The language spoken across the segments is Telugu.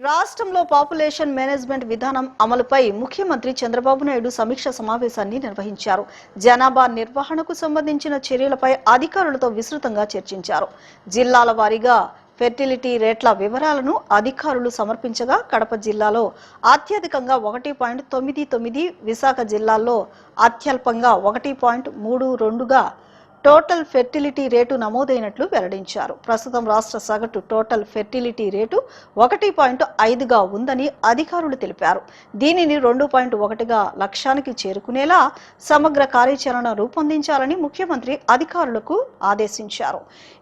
రాష్ట్రంలో పాపులేషన్ మేనేజ్మెంట్ విధానం అమలుపై ముఖ్యమంత్రి చంద్రబాబు నాయుడు సమీక్ష సమావేశాన్ని నిర్వహించారు. జనాభా నిర్వహణకు సంబంధించిన చర్యలపై అధికారులతో విస్తృతంగా చర్చించారు. జిల్లాల వారీగా ఫెర్టిలిటీ రేట్ల వివరాలను అధికారులు సమర్పించగా కడప జిల్లాలో అత్యధికంగా 1.99, విశాఖ జిల్లాలో అత్యల్పంగా 1.32గా టోటల్ ఫెర్టిలిటీ రేటు నమోదైనట్లు వెల్లడించారు. ప్రస్తుతం రాష్ట్ర సగటు టోటల్ ఫెర్టిలిటీ రేటు 1.5గా ఉందని అధికారులు తెలిపారు. దీనిని 2.1గా లక్ష్యానికి చేరుకునేలా సమగ్ర కార్యాచరణ రూపొందించాలని ముఖ్యమంత్రి అధికారులకు ఆదేశించారు.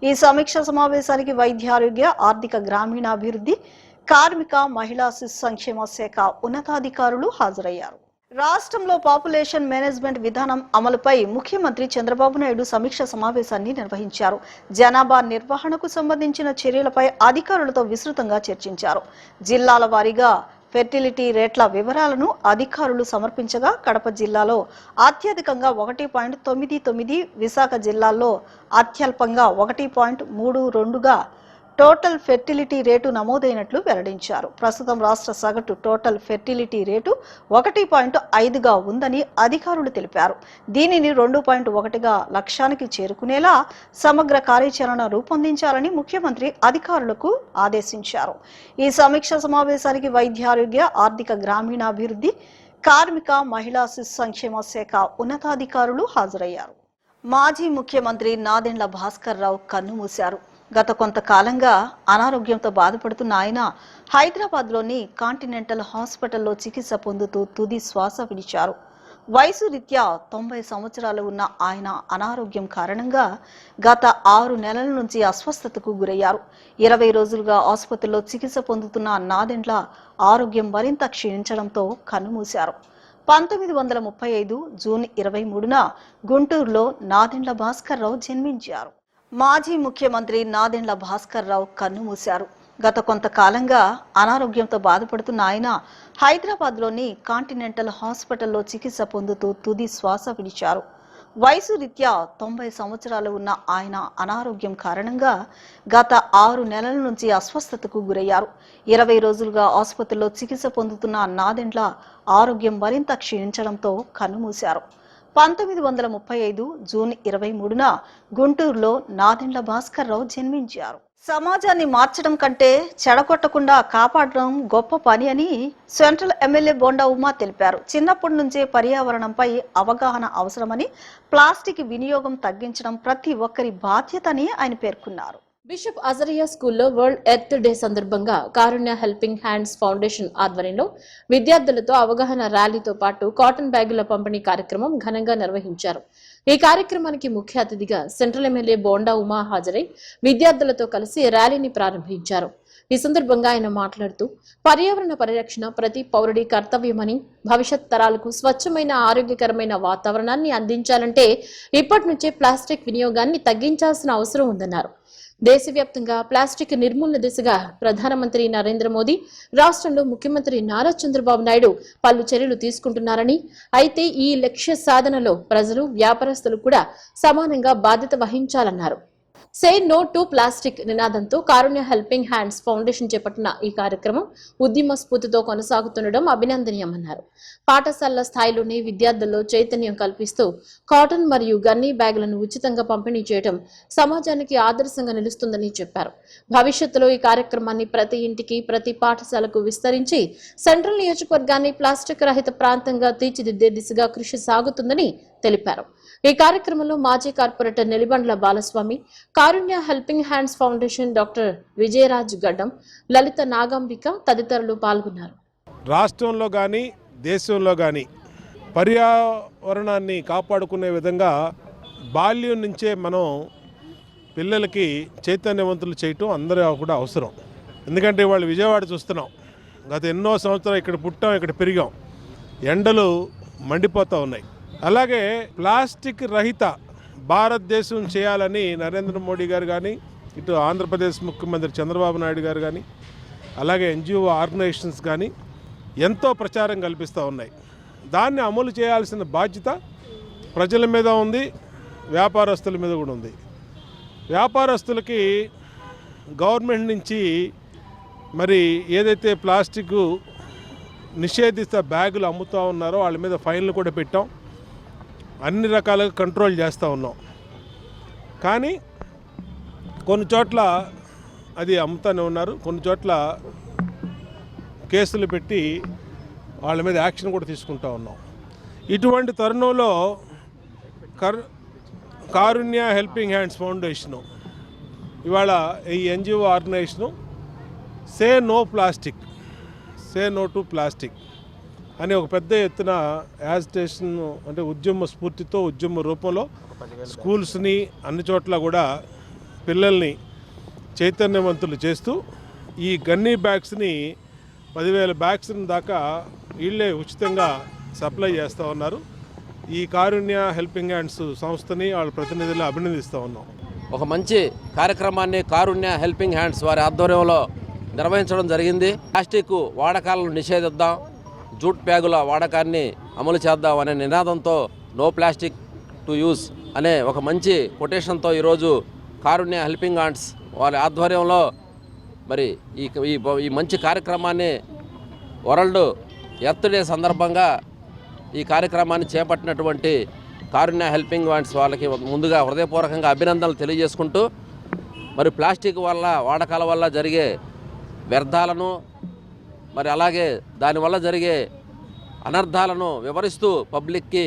ఈ సమీక్ష సమావేశానికి వైద్య, ఆరోగ్య, ఆర్థిక, గ్రామీణాభివృద్ధి, కార్మిక, మహిళా శిశు సంక్షేమ శాఖ ఉన్నతాధికారులు హాజరయ్యారు. రాష్ట్రంలో పాపులేషన్ మేనేజ్మెంట్ విధానం అమలుపై ముఖ్యమంత్రి చంద్రబాబు నాయుడు సమీక్ష సమావేశాన్ని నిర్వహించారు. జనాభా నిర్వహణకు సంబంధించిన చర్యలపై అధికారులతో విస్తృతంగా చర్చించారు. జిల్లాల వారీగా ఫెర్టిలిటీ రేట్ల వివరాలను అధికారులు సమర్పించగా కడప జిల్లాలో అత్యధికంగా 1.99, విశాఖ జిల్లాలో అత్యల్పంగా 1.32గా టోటల్ ఫెర్టిలిటీ రేటు నమోదైనట్లు వెల్లడించారు. ప్రస్తుతం రాష్ట్ర సగటు టోటల్ ఫెర్టిలిటీ రేటు 1.5గా ఉందని అధికారులు తెలిపారు. దీనిని 2.1గా లక్ష్యానికి చేరుకునేలా సమగ్ర కార్యాచరణ రూపొందించాలని ముఖ్యమంత్రి అధికారులకు ఆదేశించారు. ఈ సమీక్ష సమావేశానికి వైద్య, ఆరోగ్య, ఆర్థిక, గ్రామీణాభివృద్ధి, కార్మిక, మహిళా శిశు సంక్షేమ శాఖ ఉన్నతాధికారులు హాజరయ్యారు. మాజీ ముఖ్యమంత్రి నాదెండ్ల భాస్కర్ రావు కన్నుమూశారు. గత కొంతకాలంగా అనారోగ్యంతో బాధపడుతున్న ఆయన హైదరాబాద్లోని కాంటినెంటల్ హాస్పిటల్లో చికిత్స పొందుతూ తుది శ్వాస విడిచారు. వయసు రీత్యా 90 సంవత్సరాలు ఉన్న ఆయన అనారోగ్యం కారణంగా గత 6 నెలల నుంచి అస్వస్థతకు గురయ్యారు. 20 రోజులుగా ఆసుపత్రిలో చికిత్స పొందుతున్న నాదెండ్ల ఆరోగ్యం మరింత క్షీణించడంతో కన్నుమూశారు. 1935 జూన్ 23న గుంటూరులో నాదెండ్ల భాస్కర్ రావు జన్మించారు. మాజీ ముఖ్యమంత్రి నాదెండ్ల భాస్కర్ రావు కన్నుమూశారు. గత కొంతకాలంగా అనారోగ్యంతో బాధపడుతున్న ఆయన హైదరాబాద్లోని కాంటినెంటల్ హాస్పిటల్లో చికిత్స పొందుతూ తుది శ్వాస విడిచారు. వయసు రీత్యా 90 సంవత్సరాలు ఉన్న ఆయన అనారోగ్యం కారణంగా గత 6 నెలల నుంచి అస్వస్థతకు గురయ్యారు. 20 రోజులుగా ఆసుపత్రిలో చికిత్స పొందుతున్న నాదెండ్ల ఆరోగ్యం మరింత క్షీణించడంతో కన్నుమూశారు. 1935 జూన్ 23న గుంటూరులో నాదెండ్ల భాస్కర్ రావు జన్మించారు. సమాజాన్ని మార్చడం కంటే చెడగొట్టకుండా కాపాడడం గొప్ప పని అని సెంట్రల్ ఎమ్మెల్యే బోండా ఉమా తెలిపారు. చిన్నప్పటి నుంచే పర్యావరణంపై అవగాహన అవసరమని, ప్లాస్టిక్ వినియోగం తగ్గించడం ప్రతి ఒక్కరి బాధ్యతని ఆయన పేర్కొన్నారు. బిషప్ అజరియా స్కూల్లో వరల్డ్ ఎర్త్ డే సందర్భంగా కారుణ్య హెల్పింగ్ హ్యాండ్స్ ఫౌండేషన్ ఆధ్వర్యంలో విద్యార్థులతో అవగాహన ర్యాలీతో పాటు కాటన్ బ్యాగుల పంపిణీ కార్యక్రమం ఘనంగా నిర్వహించారు. ఈ కార్యక్రమానికి ముఖ్య అతిథిగా సెంట్రల్ ఎమ్మెల్యే బోండా ఉమా హాజరై విద్యార్థులతో కలిసి ర్యాలీని ప్రారంభించారు. ఈ సందర్భంగా ఆయన మాట్లాడుతూ పర్యావరణ పరిరక్షణ ప్రతి పౌరుడి కర్తవ్యమని, భవిష్యత్ తరాలకు స్వచ్ఛమైన, ఆరోగ్యకరమైన వాతావరణాన్ని అందించాలంటే ఇప్పటి నుంచే ప్లాస్టిక్ వినియోగాన్ని తగ్గించాల్సిన అవసరం ఉందన్నారు. దేశవ్యాప్తంగా ప్లాస్టిక్ నిర్మూలన దిశగా ప్రధానమంత్రి నరేంద్ర మోదీ, రాష్ట్రంలో ముఖ్యమంత్రి నారా చంద్రబాబు నాయుడు పలు చర్యలు తీసుకుంటున్నారని, అయితే ఈ లక్ష్య సాధనలో ప్రజలు, వ్యాపారస్తులు కూడా సమానంగా బాధ్యత వహించాలన్నారు. సే నో టు ప్లాస్టిక్ నినాదంతో కారుణ్య హెల్పింగ్ హ్యాండ్స్ ఫౌండేషన్ చేపట్టిన ఈ కార్యక్రమం ఉద్యమ స్ఫూర్తితో కొనసాగుతుండడం అభినందనీయమన్నారు. పాఠశాలల స్థాయిలోనే విద్యార్థుల్లో చైతన్యం కల్పిస్తూ కాటన్ మరియు గన్నీ బ్యాగులను ఉచితంగా పంపిణీ చేయడం సమాజానికి ఆదర్శంగా నిలుస్తుందని చెప్పారు. భవిష్యత్తులో ఈ కార్యక్రమాన్ని ప్రతి ఇంటికి, ప్రతి పాఠశాలకు విస్తరించి సెంట్రల్ నియోజకవర్గాన్ని ప్లాస్టిక్ రహిత ప్రాంతంగా తీర్చిదిద్దే దిశగా కృషి సాగుతుందని తెలిపారు. ఈ కార్యక్రమంలో మాజీ corporator Nelibandla Balaswamy, Karunya helping hands foundation doctor Vijayaraj Gaddam, Lalitha Nagambika తదితరులు పాల్గొన్నారు. రాష్ట్రంలో కానీ దేశంలో కానీ పర్యావరణాన్ని కాపాడుకునే విధంగా బాల్యం నుంచే మనం పిల్లలకి చైతన్యవంతులు చేయటం అందరూ కూడా అవసరం. ఎందుకంటే వాళ్ళు విజయవాడ చూస్తున్నాం, గత ఎన్నో సంవత్సరాలు ఇక్కడ పుట్టాం, ఇక్కడ పెరిగాం, ఎండలు మండిపోతూ ఉన్నాయి. అలాగే ప్లాస్టిక్ రహిత భారతదేశం చేయాలని నరేంద్ర మోడీ గారు కానీ, ఇటు ఆంధ్రప్రదేశ్ ముఖ్యమంత్రి చంద్రబాబు నాయుడు గారు కానీ, అలాగే ఎన్జిఓ ఆర్గనైజేషన్స్ కానీ ఎంతో ప్రచారం కల్పిస్తూ ఉన్నాయి. దాన్ని అమలు చేయాల్సిన బాధ్యత ప్రజల మీద ఉంది, వ్యాపారస్తుల మీద కూడా ఉంది. వ్యాపారస్తులకి గవర్నమెంట్ నుంచి మరి ఏదైతే ప్లాస్టిక్ నిషేధిత బ్యాగులు అమ్ముతూ ఉన్నారో వాళ్ళ మీద ఫైన్లు కూడా పెట్టాం, అన్ని రకాలుగా కంట్రోల్ చేస్తూ ఉన్నాం. కానీ కొన్ని చోట్ల అది అమ్ముతూనే ఉన్నారు, కొన్ని చోట్ల కేసులు పెట్టి వాళ్ళ మీద యాక్షన్ కూడా తీసుకుంటూ ఉన్నాం. ఇటువంటి తరుణంలో కారుణ్య హెల్పింగ్ హ్యాండ్స్ ఫౌండేషను ఇవాళ ఈ NGO organisation say no to plastic అని ఒక పెద్ద ఎత్తున యాజిటేషన్ అంటే ఉద్యమ స్ఫూర్తితో ఉద్యమ రూపంలో స్కూల్స్ని అన్ని చోట్ల కూడా పిల్లల్ని చైతన్యవంతులు చేస్తూ ఈ గన్నీ బ్యాగ్స్ని 10,000 బ్యాగ్స్ దాకా వీళ్ళే ఉచితంగా సప్లై చేస్తూ ఉన్నారు. ఈ కారుణ్య హెల్పింగ్ హ్యాండ్స్ సంస్థని వాళ్ళ ప్రతినిధులు అభినందిస్తూ ఉన్నాం. ఒక మంచి కార్యక్రమాన్ని కారుణ్య హెల్పింగ్ హ్యాండ్స్ వారి ఆధ్వర్యంలో నిర్వహించడం జరిగింది. ప్లాస్టిక్ వాడకాలను నిషేధిద్దాం, జూట్ బ్యాగుల వాడకాన్ని అమలు చేద్దాం అనే నినాదంతో నో ప్లాస్టిక్ టు యూస్ అనే ఒక మంచి కొటేషన్తో ఈరోజు కారుణ్య హెల్పింగ్ హ్యాండ్స్ వారి ఆధ్వర్యంలో మరి ఈ మంచి కార్యక్రమాన్ని వరల్డ్ ఎర్త్ డే సందర్భంగా ఈ కార్యక్రమాన్ని చేపట్టినటువంటి కారుణ్య హెల్పింగ్ హ్యాండ్స్ వాళ్ళకి ముందుగా హృదయపూర్వకంగా అభినందనలు తెలియజేసుకుంటూ మరి ప్లాస్టిక్ వల్ల వాడకాల వల్ల జరిగే వ్యర్థాలను మరి అలాగే దానివల్ల జరిగే అనర్థాలను వివరిస్తూ పబ్లిక్కి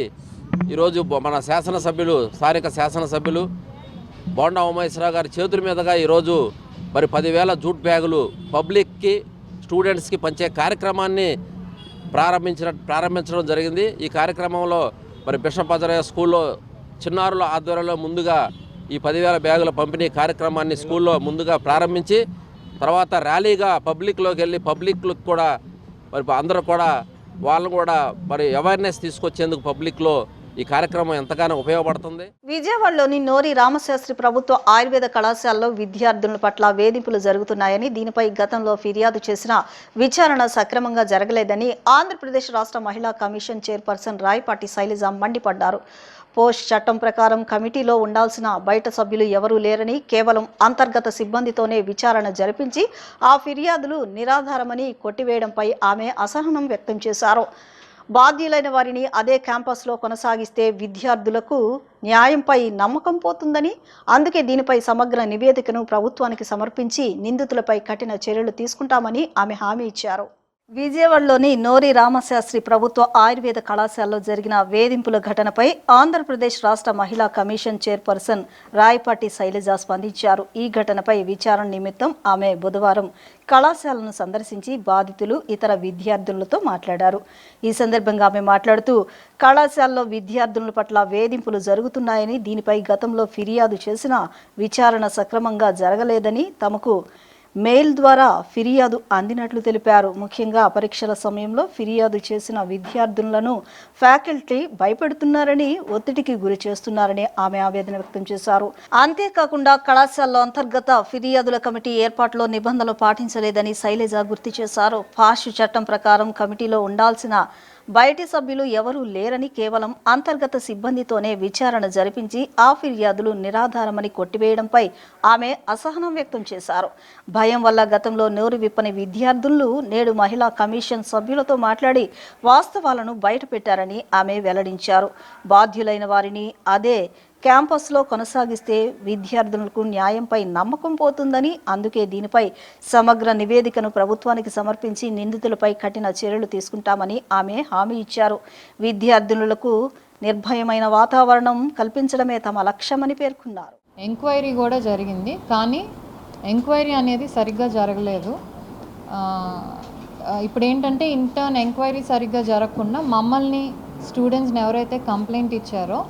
ఈరోజు మన శాసనసభ్యులు స్థానిక శాసనసభ్యులు బోండా ఉమేశ్వరరావు గారి చేతుల మీదుగా ఈరోజు మరి 10,000 జూట్ బ్యాగులు పబ్లిక్కి స్టూడెంట్స్కి పంచే కార్యక్రమాన్ని ప్రారంభించడం జరిగింది. ఈ కార్యక్రమంలో మరి బిషప్ అజరయ్య స్కూల్లో చిన్నారుల ఆధ్వర్యంలో ముందుగా ఈ 10,000 బ్యాగుల పంపిణీ కార్యక్రమాన్ని స్కూల్లో ముందుగా ప్రారంభించి తర్వాత ర్యాలీగా పబ్లిక్లోకి వెళ్ళి పబ్లిక్లకు కూడా మరి అందరూ కూడా వాళ్ళు కూడా మరి అవేర్నెస్ తీసుకొచ్చేందుకు పబ్లిక్లో ఈ కార్యక్రమం ఎంతగానో ఉపయోగపడుతుంది. విజయవాడలోని నోరి రామశాస్త్రి ప్రభుత్వ ఆయుర్వేద కళాశాలలో విద్యార్థుల పట్ల వేధింపులు జరుగుతున్నాయని, దీనిపై గతంలో ఫిర్యాదు చేసిన విచారణ సక్రమంగా జరగలేదని ఆంధ్రప్రదేశ్ రాష్ట్ర మహిళా కమిషన్ చైర్పర్సన్ రాయపాటి శైలజ మండిపడ్డారు. పోస్ట్ చట్టం ప్రకారం కమిటీలో ఉండాల్సిన బయట సభ్యులు ఎవరూ లేరని, కేవలం అంతర్గత సిబ్బందితోనే విచారణ జరిపించి ఆ ఫిర్యాదులు నిరాధారమని కొట్టివేయడంపై ఆమె అసహనం వ్యక్తం చేశారు. బాధ్యులైన వారిని అదే క్యాంపస్లో కొనసాగిస్తే విద్యార్థులకు న్యాయంపై నమ్మకం పోతుందని, అందుకే దీనిపై సమగ్ర నివేదికను ప్రభుత్వానికి సమర్పించి నిందితులపై కఠిన చర్యలు తీసుకుంటామని ఆమె హామీ ఇచ్చారు. విజయవాడలోని నోరి రామశాస్త్రి ప్రభుత్వ ఆయుర్వేద కళాశాలలో జరిగిన వేధింపుల ఘటనపై ఆంధ్రప్రదేశ్ రాష్ట్ర మహిళా కమిషన్ చైర్పర్సన్ రాయపాటి శైలజ స్పందించారు. ఈ ఘటనపై విచారణ నిమిత్తం ఆమె బుధవారం కళాశాలను సందర్శించి బాధితులు, ఇతర విద్యార్థులతో మాట్లాడారు. ఈ సందర్భంగా ఆమె మాట్లాడుతూ కళాశాలలో విద్యార్థుల పట్ల వేధింపులు జరుగుతున్నాయని, దీనిపై గతంలో ఫిర్యాదు చేసినా విచారణ సక్రమంగా జరగలేదని, తమకు మెయిల్ ద్వారా ఫిర్యాదు అందినట్లు తెలిపారు. ముఖ్యంగా పరీక్షల సమయంలో ఫిర్యాదు చేసిన విద్యార్థులను ఫ్యాకల్టీ భయపెడుతున్నారని, ఒత్తిడికి గురి చేస్తున్నారని ఆమె ఆవేదన వ్యక్తం చేశారు. అంతేకాకుండా కళాశాలలో అంతర్గత ఫిర్యాదుల కమిటీ ఏర్పాటులో నిబంధనలు పాటించలేదని శైలజ గుర్తు చేశారు. పాష్ చట్టం ప్రకారం కమిటీలో ఉండాల్సిన బయటి సభ్యులు ఎవరూ లేరని, కేవలం అంతర్గత సిబ్బందితోనే విచారణ జరిపించి ఆ ఫిర్యాదులు నిరాధారమని కొట్టివేయడంపై ఆమె అసహనం వ్యక్తం చేశారు. భయం వల్ల గతంలో నోరు విప్పని విద్యార్థులు నేడు మహిళా కమిషన్ సభ్యులతో మాట్లాడి వాస్తవాలను బయటపెట్టారని ఆమె వెల్లడించారు. బాధ్యులైన వారిని అదే క్యాంపస్లో కొనసాగిస్తే విద్యార్థులకు న్యాయంపై నమ్మకం పోతుందని, అందుకే దీనిపై సమగ్ర నివేదికను ప్రభుత్వానికి సమర్పించి నిందితులపై కఠిన చర్యలు తీసుకుంటామని ఆమె హామీ ఇచ్చారు. విద్యార్థులకు నిర్భయమైన వాతావరణం కల్పించడమే తమ లక్ష్యమని పేర్కొన్నారు. ఎంక్వైరీ కూడా జరిగింది, కానీ ఎంక్వైరీ అనేది సరిగ్గా జరగలేదు. ఇప్పుడు ఏంటంటే ఇంటర్న్ ఎంక్వైరీ సరిగ్గా జరగకుండా మమ్మల్ని స్టూడెంట్స్ని ఎవరైతే కంప్లైంట్ ఇచ్చారో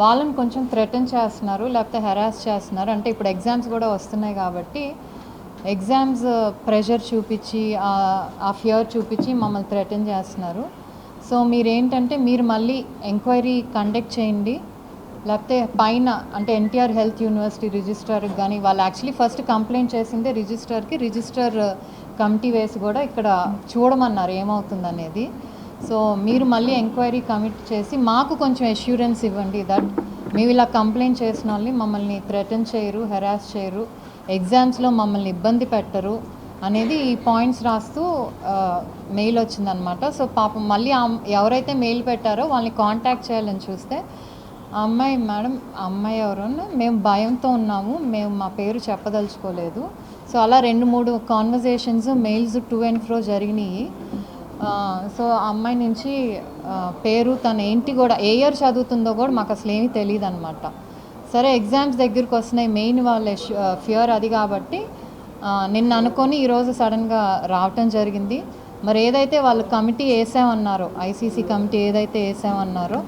వాళ్ళని కొంచెం థ్రెటన్ చేస్తున్నారు, లేకపోతే హెరాస్ చేస్తున్నారు. అంటే ఇప్పుడు ఎగ్జామ్స్ కూడా వస్తున్నాయి కాబట్టి ఎగ్జామ్స్ ప్రెషర్ చూపించి ఆ ఫియర్ చూపించి మమ్మల్ని థ్రెటన్ చేస్తున్నారు. సో మీరేంటంటే మీరు మళ్ళీ ఎంక్వైరీ కండక్ట్ చేయండి, లేకపోతే పైన అంటే ఎన్టీఆర్ హెల్త్ యూనివర్సిటీ రిజిస్ట్రార్కి కానీ, వాళ్ళు యాక్చువల్లీ ఫస్ట్ కంప్లైంట్ చేసిందే రిజిస్టర్ కమిటీ వేసి కూడా ఇక్కడ చూడమన్నారు ఏమవుతుంది అనేది. సో మీరు మళ్ళీ ఎంక్వైరీ కమిట్ చేసి మాకు కొంచెం అష్యూరెన్స్ ఇవ్వండి దట్ మేము ఇలా కంప్లైంట్ చేసిన వాళ్ళని మమ్మల్ని థ్రెటన్ చేయరు, హెరాస్ చేయరు, ఎగ్జామ్స్లో మమ్మల్ని ఇబ్బంది పెట్టరు, అనేది ఈ పాయింట్స్ రాస్తూ మెయిల్ వచ్చిందనమాట. సో పాపం మళ్ళీ ఎవరైతే మెయిల్ పెట్టారో వాళ్ళని కాంటాక్ట్ చేయాలని చూస్తే అమ్మాయి మేడం అమ్మాయి ఎవరు మేము భయంతో ఉన్నాము, మేము మా పేరు చెప్పదలుచుకోలేదు. సో అలా 2-3 conversations mails to and fro జరిగినాయి. సో ఆ అమ్మాయి నుంచి పేరు తన ఏంటి కూడా ఏ ఇయర్ చదువుతుందో కూడా మాకు అసలు ఏమీ తెలియదు అనమాట. సరే ఎగ్జామ్స్ దగ్గరికి వస్తున్నాయి, మెయిన్ వాళ్ళ ఫియర్ అది కాబట్టి నిన్న అనుకొని ఈరోజు సడన్గా రావటం జరిగింది. మరి ఏదైతే వాళ్ళు కమిటీ వేసామన్నారో, ఐసీసీ కమిటీ ఏదైతే వేసామన్నారో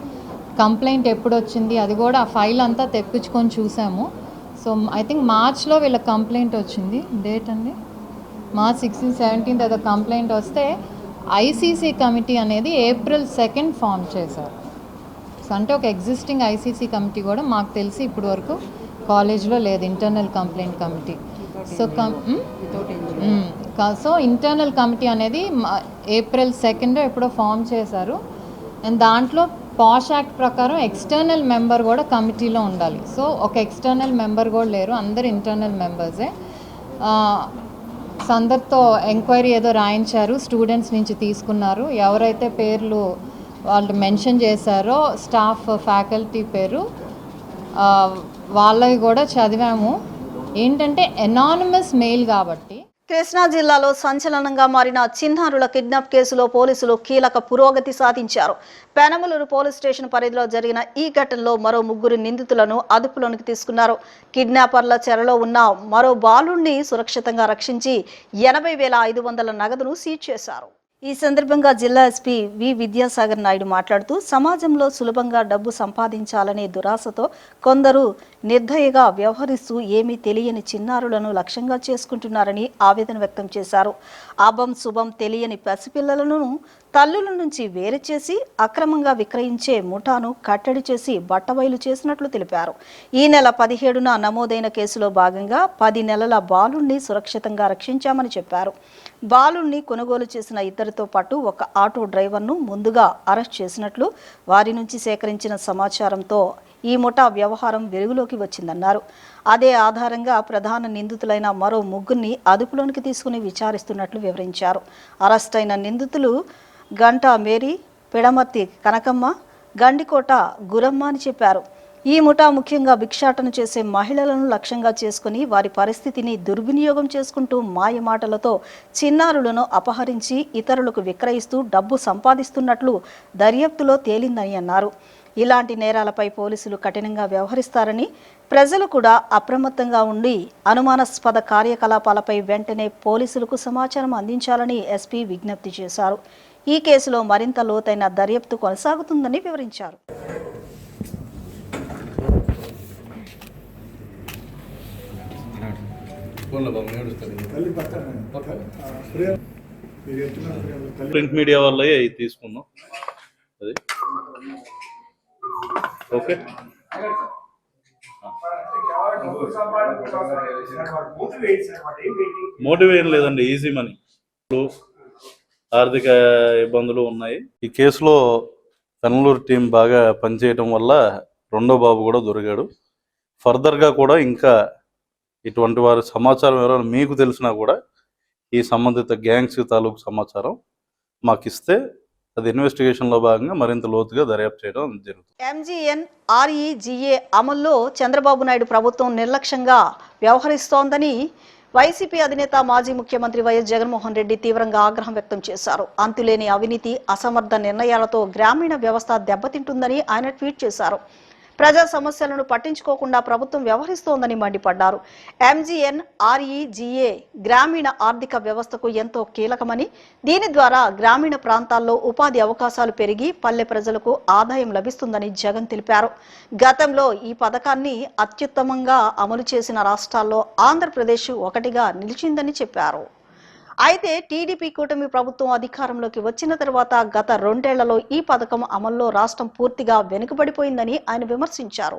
కంప్లైంట్ ఎప్పుడు వచ్చింది అది కూడా ఆ ఫైల్ అంతా తెప్పించుకొని చూసాము. సో ఐ థింక్ మార్చ్లో వీళ్ళ కంప్లైంట్ వచ్చింది. డేట్ అండి మార్చ్ 16, 17 ఏదో కంప్లైంట్ వస్తే ఐసీసీ కమిటీ అనేది April 2 ఫామ్ చేశారు. సో అంటే ఒక ఎగ్జిస్టింగ్ ఐసీసీ కమిటీ కూడా మాకు తెలిసి ఇప్పటి వరకు కాలేజ్లో లేదు, internal complaint committee. So internal committee అనేది April 2 ఎప్పుడో ఫామ్ చేశారు. అండ్ దాంట్లో పాష్ యాక్ట్ ప్రకారం ఎక్స్టర్నల్ మెంబర్ కూడా కమిటీలో ఉండాలి. సో ఒక ఎక్స్టర్నల్ మెంబర్ కూడా లేరు, అందరు ఇంటర్నల్ మెంబర్సే. అందరితో ఎంక్వైరీ ఏదో రాయించారు, స్టూడెంట్స్ నుంచి తీసుకున్నారు. ఎవరైతే పేర్లు వాళ్ళు మెన్షన్ చేశారో స్టాఫ్ ఫ్యాకల్టీ పేరు వాళ్ళవి కూడా చదివాము. ఏంటంటే ఎనానిమస్ మెయిల్ కాబట్టి. కృష్ణా జిల్లాలో సంచలనంగా మారిన చిన్నారుల కిడ్నాప్ కేసులో పోలీసులు కీలక పురోగతి సాధించారు. పెనమలూరు పోలీస్ స్టేషన్ పరిధిలో జరిగిన ఈ ఘటనలో మరో 3 నిందితులను అదుపులోనికి తీసుకున్నారు. కిడ్నాపర్ల చెరలో ఉన్న మరో బాలుడిని సురక్షితంగా రక్షించి 80,500 నగదును సీజ్ చేశారు. ఈ సందర్భంగా జిల్లా ఎస్పీ వి విద్యాసాగర్ నాయుడు మాట్లాడుతూ సమాజంలో సులభంగా డబ్బు సంపాదించాలనే దురాశతో కొందరు నిర్దయగా వ్యవహరిస్తూ ఏమీ తెలియని చిన్నారులను లక్ష్యంగా చేసుకుంటున్నారని ఆవేదన వ్యక్తం చేశారు. అభం శుభం తెలియని పసిపిల్లలను తల్లుల నుంచి వేరు చేసి అక్రమంగా విక్రయించే ముఠాను కట్టడి చేసి బట్టబయలు చేసినట్లు తెలిపారు. ఈ నెల 17న నమోదైన కేసులో భాగంగా 10 నెలల బాలుణ్ణి సురక్షితంగా రక్షించామని చెప్పారు. బాలుణ్ణి కొనుగోలు చేసిన ఇద్దరితో పాటు ఒక ఆటో డ్రైవర్ను ముందుగా అరెస్ట్ చేసినట్లు, వారి నుంచి సేకరించిన సమాచారంతో ఈ ముఠా వ్యవహారం వెలుగులోకి వచ్చిందన్నారు. అదే ఆధారంగా ప్రధాన నిందితులైన మరో 3 అదుపులోనికి తీసుకుని విచారిస్తున్నట్లు వివరించారు. అరెస్ట్ అయిన నిందితులు గంటా మేరీ, పిడమర్తి కనకమ్మ, గండికోట గురమ్మ అని చెప్పారు. ఈ ముఠా ముఖ్యంగా భిక్షాటన చేసే మహిళలను లక్ష్యంగా చేసుకుని వారి పరిస్థితిని దుర్వినియోగం చేసుకుంటూ మాయమాటలతో చిన్నారులను అపహరించి ఇతరులకు విక్రయిస్తూ డబ్బు సంపాదిస్తున్నట్లు దర్యాప్తులో తేలిందని అన్నారు. ఇలాంటి నేరాలపై పోలీసులు కఠినంగా వ్యవహరిస్తారని, ప్రజలు కూడా అప్రమత్తంగా ఉండి అనుమానాస్పద కార్యకలాపాలపై వెంటనే పోలీసులకు సమాచారం అందించాలని ఎస్పీ విజ్ఞప్తి చేశారు. ఈ కేసులో మరింత లోతైన దర్యాప్తు కొనసాగుతుందని వివరించారు. ప్రింట్ మీడియా వాళ్ళే తీసుకున్నాం. అది ఓకే. మోటివ్ ఏం లేదండి, ఈజీ మనీ. ఆర్థిక ఇబ్బందులు ఉన్నాయి. ఈ కేసులో పెనమలూరు టీం బాగా పనిచేయడం వల్ల రెండో బాబు కూడా దొరికాడు. ఫర్దర్గా కూడా ఇంకా ఇటువంటి వారి సమాచారం ఎవరైనా మీకు తెలిసినా కూడా ఈ సంబంధిత గ్యాంగ్స్ తాలూకు సమాచారం మాకు ఇస్తే అది ఇన్వెస్టిగేషన్లో భాగంగా మరింత లోతుగా దర్యాప్తు చేయడం జరుగుతుంది. MGNREGA అమల్లో చంద్రబాబు నాయుడు ప్రభుత్వం నిర్లక్ష్యంగా వ్యవహరిస్తోందని వైసీపీ అధినేత మాజీ ముఖ్యమంత్రి వైఎస్ జగన్మోహన్ రెడ్డి తీవ్రంగా ఆగ్రహం వ్యక్తం చేశారు. అంతులేని అవినీతి, అసమర్థ నిర్ణయాలతో గ్రామీణ వ్యవస్థ దెబ్బతింటుందని ఆయన ట్వీట్ చేశారు. ప్రజా సమస్యలను పట్టించుకోకుండా ప్రభుత్వం వ్యవహరిస్తోందని మండిపడ్డారు. MGNREGA గ్రామీణ ఆర్థిక వ్యవస్థకు ఎంతో కీలకమని, దీని ద్వారా గ్రామీణ ప్రాంతాల్లో ఉపాధి అవకాశాలు పెరిగి పల్లె ప్రజలకు ఆదాయం లభిస్తుందని జగన్ తెలిపారు. గతంలో ఈ పథకాన్ని అత్యుత్తమంగా అమలు చేసిన రాష్ట్రాల్లో ఆంధ్రప్రదేశ్ ఒకటిగా నిలిచిందని చెప్పారు. అయితే టీడీపీ కూటమి ప్రభుత్వం అధికారంలోకి వచ్చిన తర్వాత గత 2 ఏళ్లలో ఈ పథకం అమల్లో రాష్ట్రం పూర్తిగా వెనుకబడిపోయిందని ఆయన విమర్శించారు.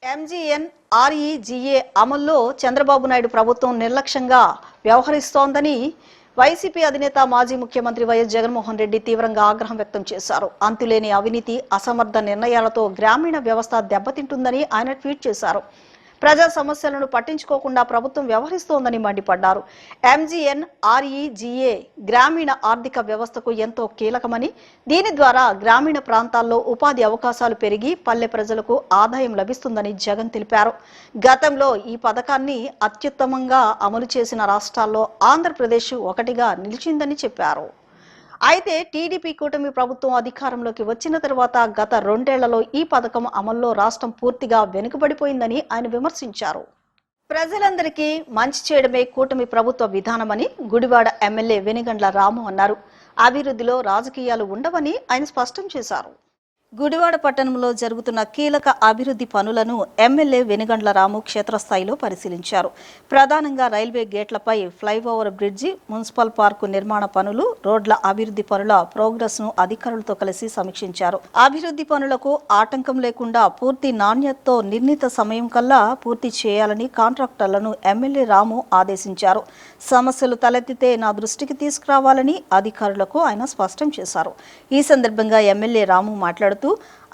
MGNREGA అమల్లో చంద్రబాబు నాయుడు ప్రభుత్వం నిర్లక్ష్యంగా వ్యవహరిస్తోందని వైసీపీ అధినేత మాజీ ముఖ్యమంత్రి వైఎస్ జగన్మోహన్ రెడ్డి తీవ్రంగా ఆగ్రహం వ్యక్తం చేశారు. అంతులేని అవినీతి, అసమర్థ నిర్ణయాలతో గ్రామీణ వ్యవస్థ దెబ్బతింటుందని ఆయన ట్వీట్ చేశారు. ప్రజా సమస్యలను పట్టించుకోకుండా ప్రభుత్వం వ్యవహరిస్తోందని మండిపడ్డారు. MGNREGA గ్రామీణ ఆర్థిక వ్యవస్థకు ఎంతో కీలకమని, దీని ద్వారా గ్రామీణ ప్రాంతాల్లో ఉపాధి అవకాశాలు పెరిగి పల్లె ప్రజలకు ఆదాయం లభిస్తుందని జగన్ తెలిపారు. గతంలో ఈ పథకాన్ని అత్యుత్తమంగా అమలు చేసిన రాష్ట్రాల్లో ఆంధ్రప్రదేశ్ ఒకటిగా నిలిచిందని చెప్పారు. అయితే టీడీపీ కూటమి ప్రభుత్వం అధికారంలోకి వచ్చిన తర్వాత గత 2 ఏళ్లలో ఈ పథకం అమల్లో రాష్ట్రం పూర్తిగా వెనుకబడిపోయిందని ఆయన విమర్శించారు. ప్రజలందరికీ మంచి చేయడమే కూటమి ప్రభుత్వ విధానమని గుడివాడ ఎమ్మెల్యే వెనిగండ్ల రాము అన్నారు. అభివృద్ధిలో రాజకీయాలు ఉండవని ఆయన స్పష్టం చేశారు. గుడివాడ పట్టణంలో జరుగుతున్న కీలక అభివృద్ధి పనులను ఎమ్మెల్యే వెనిగండ్ల రాము క్షేత్రస్థాయిలో పరిశీలించారు. ప్రధానంగా రైల్వే గేట్లపై ఫ్లైఓవర్ బ్రిడ్జి, మున్సిపల్ పార్కు నిర్మాణ పనులు, రోడ్ల అభివృద్ధి పనుల ప్రోగ్రెస్ ను అధికారులతో కలిసి సమీక్షించారు. అభివృద్ధి పనులకు ఆటంకం లేకుండా పూర్తి నాణ్యతతో నిర్ణీత సమయం కల్లా పూర్తి చేయాలని కాంట్రాక్టర్లను ఎమ్మెల్యే రాము ఆదేశించారు. సమస్యలు తలెత్తితే నా దృష్టికి తీసుకురావాలని అధికారులకు ఆయన స్పష్టం చేశారు. ఈ సందర్భంగా ఎమ్మెల్యే రాము మాట్లాడుతూ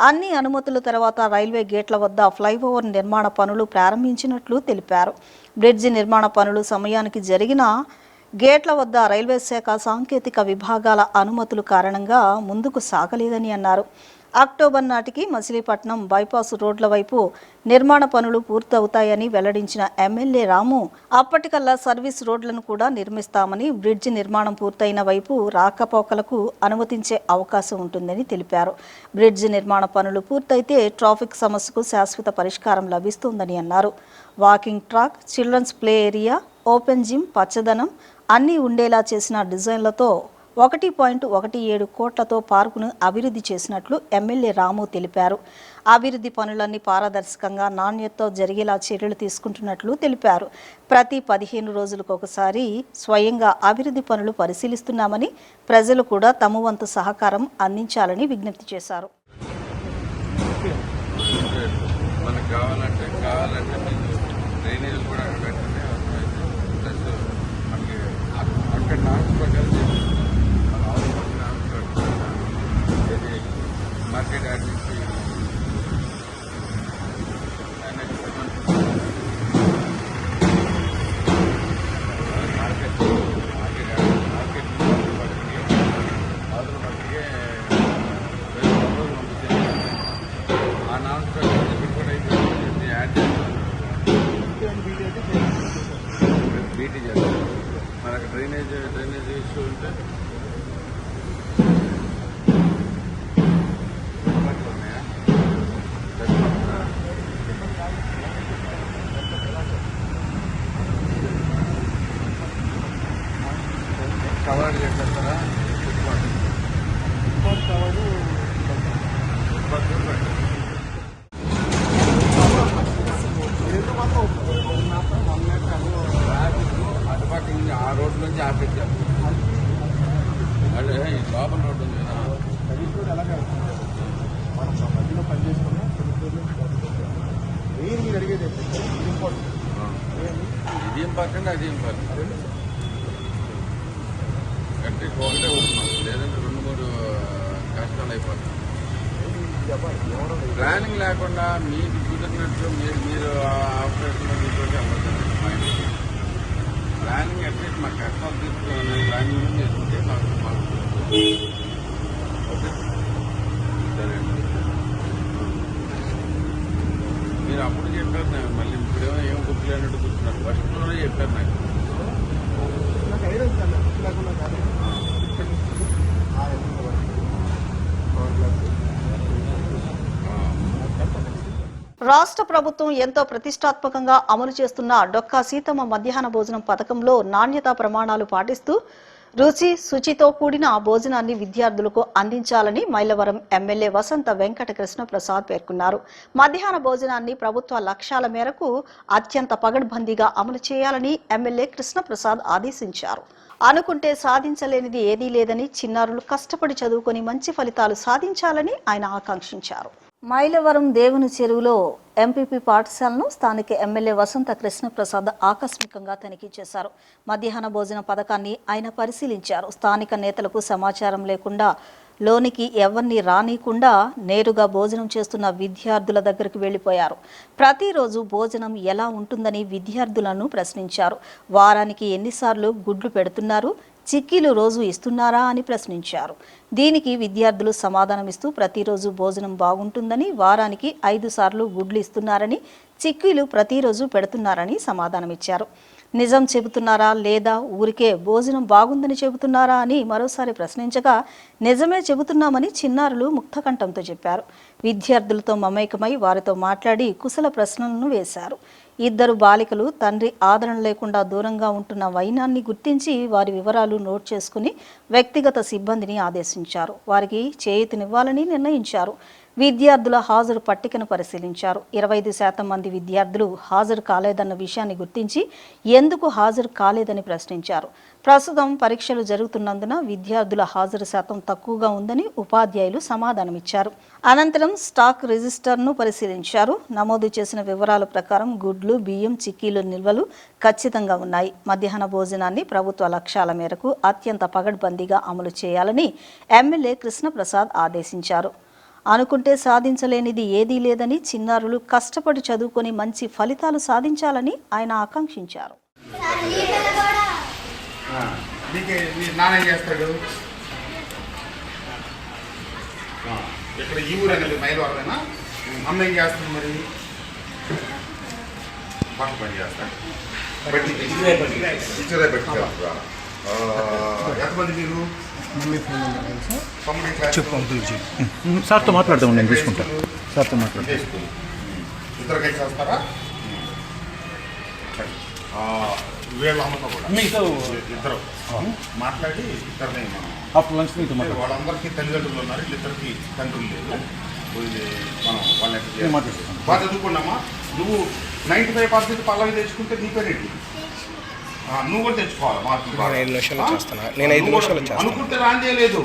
అన్ని అనుమతుల తర్వాత రైల్వే గేట్ల వద్ద ఫ్లైఓవర్ నిర్మాణ పనులు ప్రారంభించినట్లు తెలిపారు. బ్రిడ్జి నిర్మాణ పనులు సమయానికి జరిగిన గేట్ల వద్ద రైల్వే శాఖ సాంకేతిక విభాగాల అనుమతుల కారణంగా ముందుకు సాగలేదని అన్నారు. అక్టోబర్ నాటికి మచిలీపట్నం బైపాస్ రోడ్ల వైపు నిర్మాణ పనులు పూర్తవుతాయని వెల్లడించిన ఎమ్మెల్యే రాము అప్పటికల్లా సర్వీస్ రోడ్లను కూడా నిర్మిస్తామని, బ్రిడ్జి నిర్మాణం పూర్తయిన వైపు రాకపోకలకు అనుమతించే అవకాశం ఉంటుందని తెలిపారు. బ్రిడ్జి నిర్మాణ పనులు పూర్తయితే ట్రాఫిక్ సమస్యకు శాశ్వత పరిష్కారం లభిస్తుందని అన్నారు. Walking track, children's play area, open gym, పచ్చదనం అన్నీ ఉండేలా చేసిన డిజైన్లతో 1.17 కోట్లతో పార్కును అభివృద్ధి చేసినట్లు ఎమ్మెల్యే రాము తెలిపారు. అభివృద్ధి పనులన్నీ పారదర్శకంగా నాణ్యతతో జరిగేలా చర్యలు తీసుకుంటున్నట్లు తెలిపారు. ప్రతి 15 రోజులకు ఒకసారి స్వయంగా అభివృద్ధి పనులు పరిశీలిస్తున్నామని, ప్రజలు కూడా తమ వంతు సహకారం అందించాలని విజ్ఞప్తి చేశారు. మార్కెట్ యాక్టివిటీ ఆ నాన్ కూడా యాడ్ బీటీ చేస్తారు. మనకు డ్రైనేజ్ ఇష్యూ ఉంటే కవర్ చేస్తారా? అటుపక్క ఆ రోడ్డు నుంచి ఆపేసారు. అదే లోపల రోడ్డు ఉంది కదా, మధ్యలో పనిచేసుకున్నా మీరు అడిగేది ఇదేం పక్కండి అదేం పక్క కట్టి ఒకటే ఉంటున్నాం, లేదంటే 2-3 కష్టాలు అయిపోతాయి. ప్లానింగ్ లేకుండా మీకు కుదిరినట్టు మీరు ఆపరేషన్లో తీసుకుంటే అవ్వదండి. మా ఇంటికి ప్లానింగ్ అట్లీస్ట్ మాకు కష్టాలు తీసుకోవాలని ప్లానింగ్ చేసుకుంటే మాకు ఓకే సరే అండి. మీరు అప్పుడు చెప్పారు నాకు, మళ్ళీ ఇప్పుడేమో ఏం గుర్తులేనట్టు కూర్చున్నారు. ఫస్ట్లోనే చెప్పారు నాకు. రాష్ట్ర ప్రభుత్వం ఎంతో ప్రతిష్టాత్మకంగా అమలు చేస్తున్న డొక్కా సీతమ్మ మధ్యాహ్న భోజనం పథకంలో నాణ్యతా ప్రమాణాలు పాటిస్తూ రుచి శుచితో కూడిన భోజనాన్ని విద్యార్థులకు అందించాలని మైలవరం ఎమ్మెల్యే వసంత వెంకట కృష్ణ ప్రసాద్ పేర్కొన్నారు. మధ్యాహ్న భోజనాన్ని ప్రభుత్వ లక్ష్యాల మేరకు అత్యంత పగడ్బందీగా అమలు చేయాలని ఎమ్మెల్యే కృష్ణ ప్రసాద్ ఆదేశించారు. అనుకుంటే సాధించలేనిది ఏదీ లేదని, చిన్నారులు కష్టపడి చదువుకొని మంచి ఫలితాలు సాధించాలని ఆయన ఆకాంక్షించారు. మైలవరం దేవుని చెరువులో ఎంపీపీ పాఠశాలను స్థానిక ఎమ్మెల్యే వసంత కృష్ణ ప్రసాద్ ఆకస్మికంగా తనిఖీ చేశారు. మధ్యాహ్న భోజన పథకాన్ని ఆయన పరిశీలించారు. స్థానిక నేతలకు సమాచారం లేకుండా లోనికి ఎవరిని రానికుండా నేరుగా భోజనం చేస్తున్న విద్యార్థుల దగ్గరికి వెళ్లిపోయారు. ప్రతిరోజు భోజనం ఎలా ఉంటుందని విద్యార్థులను ప్రశ్నించారు. వారానికి ఎన్నిసార్లు గుడ్లు పెడుతున్నారు, చిక్కీలు రోజు ఇస్తున్నారా అని ప్రశ్నించారు. దీనికి విద్యార్థులు సమాధానమిస్తూ ప్రతిరోజు భోజనం బాగుంటుందని, వారానికి 5 సార్లు గుడ్లు ఇస్తున్నారని, చిక్కీలు ప్రతిరోజు పెడుతున్నారని సమాధానమిచ్చారు. నిజం చెబుతున్నారా లేదా ఊరికే భోజనం బాగుందని చెబుతున్నారా అని మరోసారి ప్రశ్నించగా నిజమే చెబుతున్నామని చిన్నారులు ముక్తకంఠంతో చెప్పారు. విద్యార్థులతో మమేకమై వారితో మాట్లాడి కుశల ప్రశ్నలను వేశారు. 2 బాలికలు తండ్రి ఆదరణ లేకుండా దూరంగా ఉంటున్న వైనాన్ని గుర్తించి వారి వివరాలు నోట్ చేసుకుని వ్యక్తిగత సిబ్బందిని ఆదేశించారు. వారికి చేయూతనివ్వాలని నిర్ణయించారు. విద్యార్థుల హాజరు పట్టికను పరిశీలించారు. 25% మంది విద్యార్థులు హాజరు కాలేదన్న విషయాన్ని గుర్తించి ఎందుకు హాజరు కాలేదని ప్రశ్నించారు. ప్రస్తుతం పరీక్షలు జరుగుతున్నందున విద్యార్థుల హాజరు శాతం తక్కువగా ఉందని ఉపాధ్యాయులు సమాధానమిచ్చారు. అనంతరం స్టాక్ రిజిస్టర్ను పరిశీలించారు. నమోదు చేసిన వివరాల ప్రకారం గుడ్లు, బియ్యం, చిక్కీలు నిల్వలు ఖచ్చితంగా ఉన్నాయి. మధ్యాహ్న భోజనాన్ని ప్రభుత్వ లక్ష్యాల మేరకు అత్యంత పగడ్బందీగా అమలు చేయాలని ఎమ్మెల్యే కృష్ణప్రసాద్ ఆదేశించారు. అనుకుంటే సాధించలేనిది ఏదీ లేదని, చిన్నారులు కష్టపడి చదువుకొని మంచి ఫలితాలు సాధించాలని ఆయన ఆకాంక్షించారు. నాన్న చేస్తాడు ఇక్కడ ఈ ఊరు అనేది మైలవరమేనా? అమ్మ ఏం చేస్తుంది మరి? పక్క పని చేస్తాడు. ఎంతమంది మీరు? సార్తో మాట్లాడదాం, నేను తీసుకుంటాను. సార్తో మాట్లాడతాను. ఇద్దరు కలిసి వస్తారా? వీళ్ళ అమ్మతో కూడా ఇద్దరు మాట్లాడి ఇద్దరిని ఆఫ్టర్ లంచ్ మీతో మాట్లాడు. వాళ్ళందరికీ తల్లిదండ్రులు ఉన్నారు, ఇద్దరికి తండ్రులు లేదు. మనం వాళ్ళని బాగా చదువుకున్నామా? నువ్వు 95% పల్లవి తెచ్చుకుంటే నీ పేరేంటి? నువ్వు కూడా తెచ్చుకోవాలి. అనుకుంటే రాందే లేదు,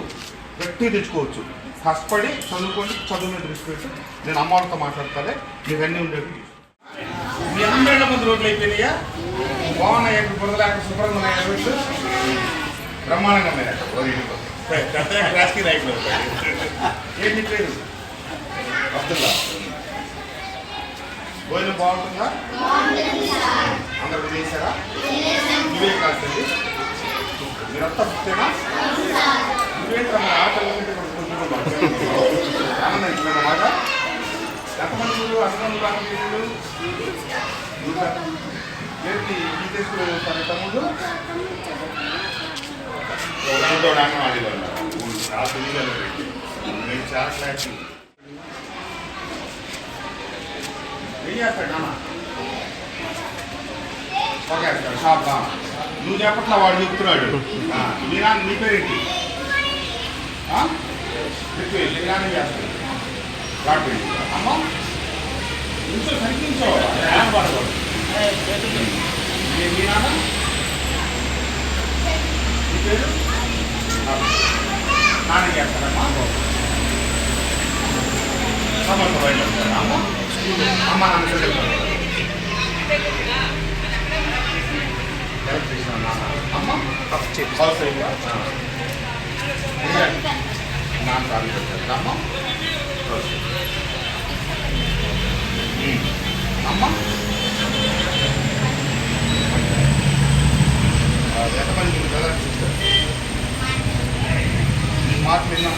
గట్టిగా తెచ్చుకోవచ్చు. కష్టపడి చదువుకోండి, చదువు మీద దృష్టి పెట్టి నేను అమ్మ వాళ్ళతో మాట్లాడతానే మీకు అన్నీ ఉండేవి. మీ 80 మంది రోడ్లు అయిపోయినాయా? బాగున్నాయి, బురదలేక శుభ్రంగా ఉన్నాయి రోడ్లు, బ్రహ్మాండంగా ఉన్నాయి. రాజకీయ నాయకులు ఏంటి పేరు? అబ్దుల్లా. భోజనం బాగుంటుందా? అందరూ చేశారా? నువ్వే కాదండి, మీరంతా పుస్తేనా? నువ్వేంటి మన ఆటలు మాట ఎంతమంది అన్నమంది రాకపోయినాడు? ఏంటి ఈ తీసుకుని వస్తారు తమ్ముడు? అంగన్వాడీలో ఉన్నారు. ఆ తెలియదు నేను చాలా క్లాస్ ఏం చేస్తాడు నాన్న? పగేస్తాడు షాప్. నువ్వు చెప్పట్లా, వాడు చెప్తున్నాడు. మీ నాన్న నీ పేరేంటి? మీ నాన్న చేస్తాడు వాడు అమ్మ ఇంట్లో కనిపించవాడు. మీ నాన్న నీ పేరు? నాన్న చేస్తాడమ్మా. సమస్య బయట అమ్మ అమ్మ నాన్న చెప్తాడు. అమ్మ హౌస్ నాన్న సార్లు పెట్టారు అమ్మ. అమ్మ ఎంతమంది బ్రదర్స్ సిస్టర్? ఈ మాట విన్నా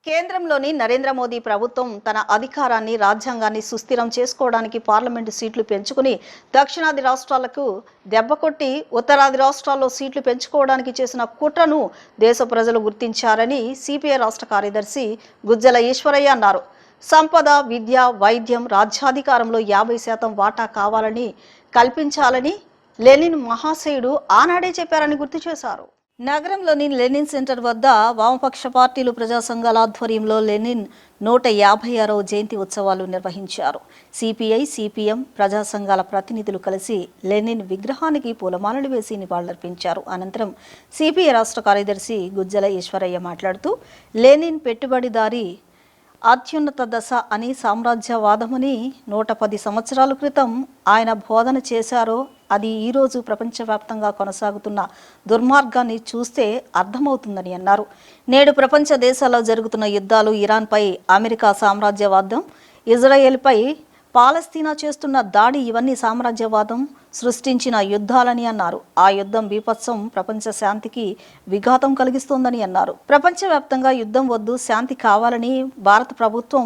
కేంద్రంలోని నరేంద్ర మోదీ ప్రభుత్వం తన అధికారాన్ని, రాజ్యాంగాన్ని సుస్థిరం చేసుకోవడానికి పార్లమెంటు సీట్లు పెంచుకుని దక్షిణాది రాష్ట్రాలకు దెబ్బకొట్టి ఉత్తరాది రాష్ట్రాల్లో సీట్లు పెంచుకోవడానికి చేసిన కుట్రను దేశ ప్రజలు గుర్తించారని సిపిఐ రాష్ట్ర కార్యదర్శి గుజ్జల ఈశ్వరయ్య అన్నారు. సంపద, విద్య, వైద్యం, రాజ్యాధికారంలో 50% వాటా కావాలని కల్పించాలని లెనిన్ మహాశయుడు ఆనాడే చెప్పారని గుర్తు చేశారు. నగరంలోని లెనిన్ సెంటర్ వద్ద వామపక్ష పార్టీలు, ప్రజా సంఘాల ఆధ్వర్యంలో లెనిన్ 156వ జయంతి ఉత్సవాలు నిర్వహించారు. సిపిఐ, సిపిఎం, ప్రజా సంఘాల ప్రతినిధులు కలిసి లెనిన్ విగ్రహానికి పూలమాలలు వేసి నివాళులర్పించారు. అనంతరం సిపిఐ రాష్ట్ర కార్యదర్శి గుజ్జల ఈశ్వరయ్య మాట్లాడుతూ లెనిన్ పెట్టుబడిదారీ అత్యున్నత దశ అని సామ్రాజ్యవాదమని 110 సంవత్సరాల క్రితం ఆయన బోధన చేశారో అది ఈరోజు ప్రపంచవ్యాప్తంగా కొనసాగుతున్న దుర్మార్గాన్ని చూస్తే అర్థమవుతుందని అన్నారు. నేడు ప్రపంచ దేశాల్లో జరుగుతున్న యుద్ధాలు, ఇరాన్పై అమెరికా సామ్రాజ్యవాదం, ఇజ్రాయెల్పై పాలస్తీనా చేస్తున్న దాడి ఇవన్నీ సామ్రాజ్యవాదం సృష్టించిన యుద్ధాలని అన్నారు. ఆ యుద్ధం బీభత్సం ప్రపంచ శాంతికి విఘాతం కలిగిస్తోందని అన్నారు. ప్రపంచవ్యాప్తంగా యుద్ధం వద్దు, శాంతి కావాలని భారత ప్రభుత్వం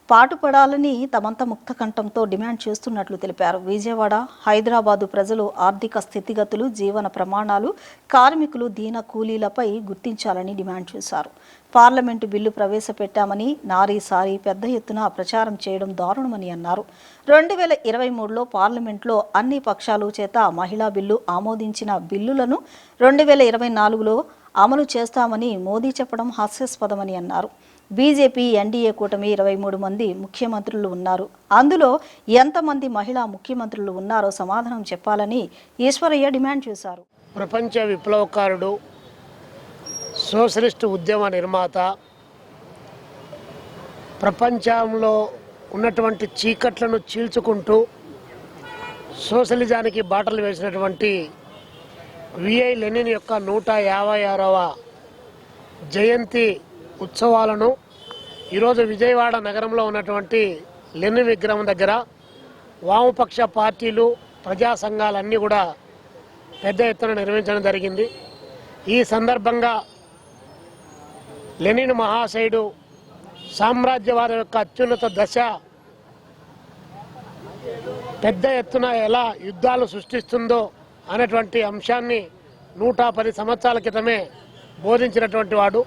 పాటుపడాలని తమంత ముక్త కంఠంతో డిమాండ్ చేస్తున్నట్లు తెలిపారు. విజయవాడ, హైదరాబాదు ప్రజలు ఆర్థిక స్థితిగతులు, జీవన ప్రమాణాలు, కార్మికులు, దీన కూలీలపై గుర్తించాలని డిమాండ్ చేశారు. పార్లమెంటు బిల్లు ప్రవేశపెట్టామని నారీ సారీ పెద్ద ఎత్తున ప్రచారం చేయడం దారుణమని అన్నారు. 2023లో పార్లమెంట్లో అన్ని పక్షాలు చేత మహిళా బిల్లు ఆమోదించిన బిల్లులను 2024లో అమలు చేస్తామని మోదీ చెప్పడం హాస్యాస్పదమని అన్నారు. బీజేపీ ఎన్డీఏ కూటమి 23 మంది ముఖ్యమంత్రులు ఉన్నారు. అందులో ఎంతమంది మహిళా ముఖ్యమంత్రులు ఉన్నారో సమాధానం చెప్పాలని ఈశ్వరయ్య డిమాండ్ చేశారు. ప్రపంచ విప్లవకారుడు, సోషలిస్టు ఉద్యమ నిర్మాత, ప్రపంచంలో ఉన్నటువంటి చీకట్లను చీల్చుకుంటూ సోషలిజానికి బాటలు వేసినటువంటి విఐ లెనిన్ యొక్క 156వ జయంతి ఉత్సవాలను ఈరోజు విజయవాడ నగరంలో ఉన్నటువంటి లెనిన్ విగ్రహం దగ్గర వామపక్ష పార్టీలు, ప్రజా సంఘాలన్నీ కూడా పెద్ద ఎత్తున నిర్వహించడం జరిగింది. ఈ సందర్భంగా లెనిన్ మహాశయుడు సామ్రాజ్యవాదం యొక్క అత్యున్నత దశ పెద్ద ఎత్తున ఎలా యుద్ధాలు సృష్టిస్తుందో అనేటువంటి అంశాన్ని 110 సంవత్సరాల క్రితమే బోధించినటువంటి వాడు.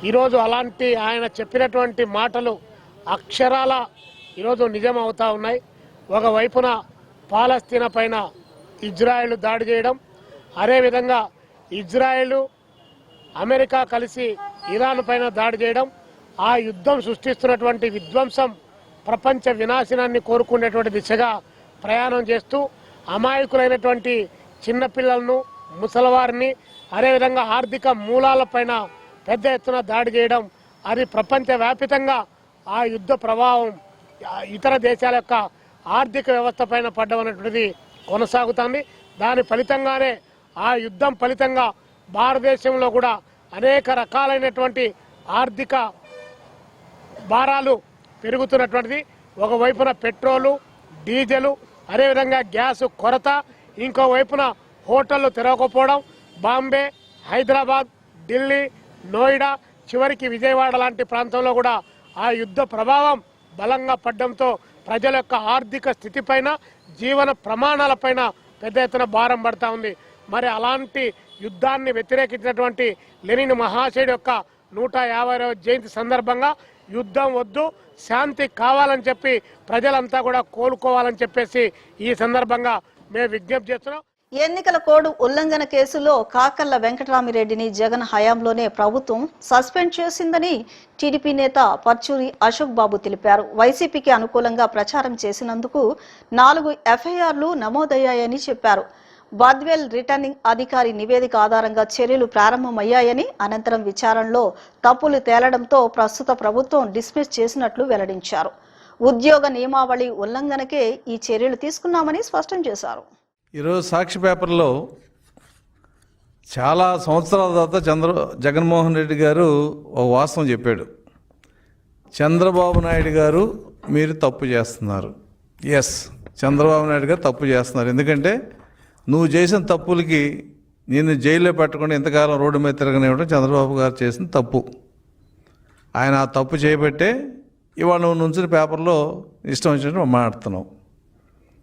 ఈరోజు అలాంటి ఆయన చెప్పినటువంటి మాటలు అక్షరాల ఈరోజు నిజం అవుతా ఉన్నాయి. ఒకవైపున పాలస్తీనా పైన ఇజ్రాయెల్ దాడి చేయడం, అదేవిధంగా ఇజ్రాయెల్, అమెరికా కలిసి ఇరాన్ పైన దాడి చేయడం, ఆ యుద్ధం సృష్టిస్తున్నటువంటి విధ్వంసం ప్రపంచ వినాశనాన్ని కోరుకునేటువంటి దిశగా ప్రయాణం చేస్తూ అమాయకులైనటువంటి చిన్నపిల్లలను, ముసలివారిని, అదేవిధంగా ఆర్థిక మూలాలపైన పెద్ద ఎత్తున దాడి చేయడం, అది ప్రపంచవ్యాప్తంగా ఆ యుద్ధ ప్రభావం ఇతర దేశాల యొక్క ఆర్థిక వ్యవస్థ పైన పడ్డమనేటువంటిది కొనసాగుతుంది. దాని ఫలితంగానే ఆ యుద్ధం ఫలితంగా భారతదేశంలో కూడా అనేక రకాలైనటువంటి ఆర్థిక భారాలు పెరుగుతున్నటువంటిది. ఒకవైపున పెట్రోలు, డీజిలు, అదేవిధంగా గ్యాస్ కొరత, ఇంకోవైపున హోటళ్లు తెరవకపోవడం, బాంబే, హైదరాబాద్, ఢిల్లీ, నోయిడా, చివరికి విజయవాడ లాంటి ప్రాంతంలో కూడా ఆ యుద్ధ ప్రభావం బలంగా పడడంతో ప్రజల యొక్క ఆర్థిక స్థితిపైన, జీవన ప్రమాణాలపైన పెద్ద ఎత్తున భారం పడతా ఉంది. మరి అలాంటి యుద్ధాన్ని వ్యతిరేకించినటువంటి లెనిన్ మహాశయుడు యొక్క 150వ జయంతి సందర్భంగా యుద్ధం వద్దు, శాంతి కావాలని చెప్పి ప్రజలంతా కూడా కోలుకోవాలని చెప్పేసి ఈ సందర్భంగా మేము విజ్ఞప్తి చేస్తున్నాం. ఎన్నికల కోడ్ ఉల్లంఘన కేసులో కాకర్ల వెంకటరామిరెడ్డిని జగన్ హయాంలోనే ప్రభుత్వం సస్పెండ్ చేసిందని టీడీపీ నేత పర్చూరి అశోక్ బాబు తెలిపారు. వైసీపీకి అనుకూలంగా ప్రచారం చేసినందుకు 4 ఎఫ్ఐఆర్లు నమోదయ్యాయని చెప్పారు. బాద్వేల్ రిటర్నింగ్ అధికారి నివేదిక ఆధారంగా చర్యలు ప్రారంభమయ్యాయని, అనంతరం విచారణలో తప్పులు తేలడంతో ప్రస్తుత ప్రభుత్వం డిస్మిస్ చేసినట్లు వెల్లడించారు. ఉద్యోగ నియమావళి ఉల్లంఘనకే ఈ చర్యలు తీసుకున్నామని స్పష్టం చేశారు. ఈరోజు సాక్షి పేపర్లో చాలా సంవత్సరాల తర్వాత జగన్మోహన్ రెడ్డి గారు ఒక వాస్తవం చెప్పాడు. చంద్రబాబు నాయుడు గారు మీరు తప్పు చేస్తున్నారు. ఎస్, చంద్రబాబు నాయుడు గారు తప్పు చేస్తున్నారు. ఎందుకంటే నువ్వు చేసిన తప్పులకి నిన్ను జైల్లో పెట్టకుండా ఇంతకాలం రోడ్డు మీద తిరగనివ్వడం చంద్రబాబు గారు చేసిన తప్పు. ఆయన ఆ తప్పు చేయబట్టే ఇవాళ నువ్వు నుంచిన పేపర్లో ఇష్టం వచ్చినట్టు మాట్లాడుతున్నావు.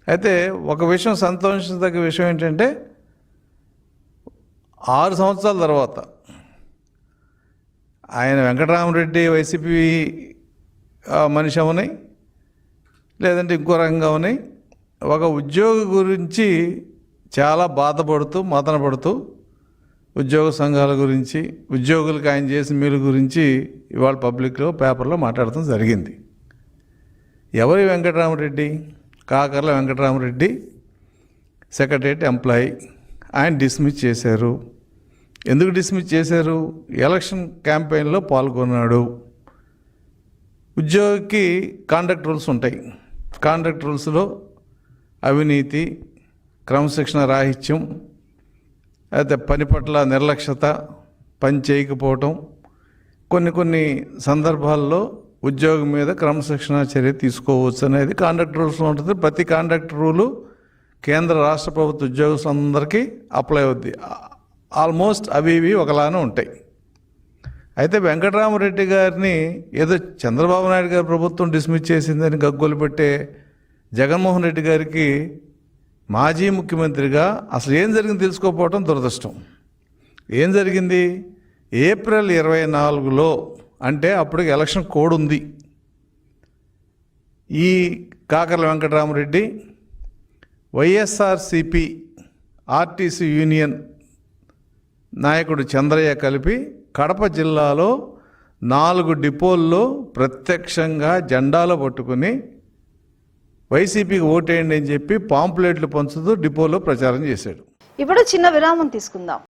అయితే ఒక విషయం, సంతోషించదగ్గ విషయం ఏంటంటే 6 సంవత్సరాల తర్వాత ఆయన వెంకటరామరెడ్డి వైసీపీ మనిషి అవని, లేదంటే ఇంకో రకంగా అవని, ఒక ఉద్యోగి గురించి చాలా బాధపడుతూ, మదన పడుతూ, ఉద్యోగ సంఘాల గురించి, ఉద్యోగులకు ఆయన చేసిన మేలు గురించి ఇవాళ పబ్లిక్లో పేపర్లో మాట్లాడటం జరిగింది. ఎవరి వెంకటరామరెడ్డి? Kakarla Venkataramareddy, secretariat employee. ఆయన డిస్మిస్ చేశారు. ఎందుకు డిస్మిస్ చేశారు? ఎలక్షన్ క్యాంపెయిన్లో పాల్గొన్నాడు. ఉద్యోగికి కాంట్రాక్ట్ రూల్స్ ఉంటాయి. కాంట్రాక్ట్ రూల్స్లో అవినీతి, క్రమశిక్షణ రాహిత్యం, అయితే పని పట్ల నిర్లక్ష్యత, పని చేయకపోవటం, కొన్ని సందర్భాల్లో ఉద్యోగం మీద క్రమశిక్షణ చర్య తీసుకోవచ్చు అనేది కాంట్రాక్ట్ రూల్స్లో ఉంటుంది. ప్రతి కాంట్రాక్ట్ రూలు కేంద్ర రాష్ట్ర ప్రభుత్వ ఉద్యోగస్తులందరికీ అప్లై అవుద్ది. ఆల్మోస్ట్ అవి ఇవి ఒకలానే ఉంటాయి. అయితే వెంకటరామరెడ్డి గారిని ఏదో చంద్రబాబు నాయుడు గారి ప్రభుత్వం డిస్మిస్ చేసిందని గగ్గోలు పెట్టే జగన్మోహన్ రెడ్డి గారికి మాజీ ముఖ్యమంత్రిగా అసలు ఏం జరిగింది తెలుసుకోకపోవడం దురదృష్టం. ఏం జరిగింది? ఏప్రిల్ 24లో, అంటే అప్పటికి ఎలక్షన్ కోడ్ ఉంది, ఈ కాకర్ల వెంకటరామరెడ్డి వైఎస్ఆర్సిపి ఆర్టీసీ యూనియన్ నాయకుడు చంద్రయ్య కలిపి కడప జిల్లాలో 4 డిపోల్లో ప్రత్యక్షంగా జెండాలు పట్టుకుని వైసీపీకి ఓటేయండి అని చెప్పి పాంప్లెట్లు పంచుతూ డిపోలో ప్రచారం చేశాడు. ఇప్పుడు చిన్న విరామం తీసుకుందాం.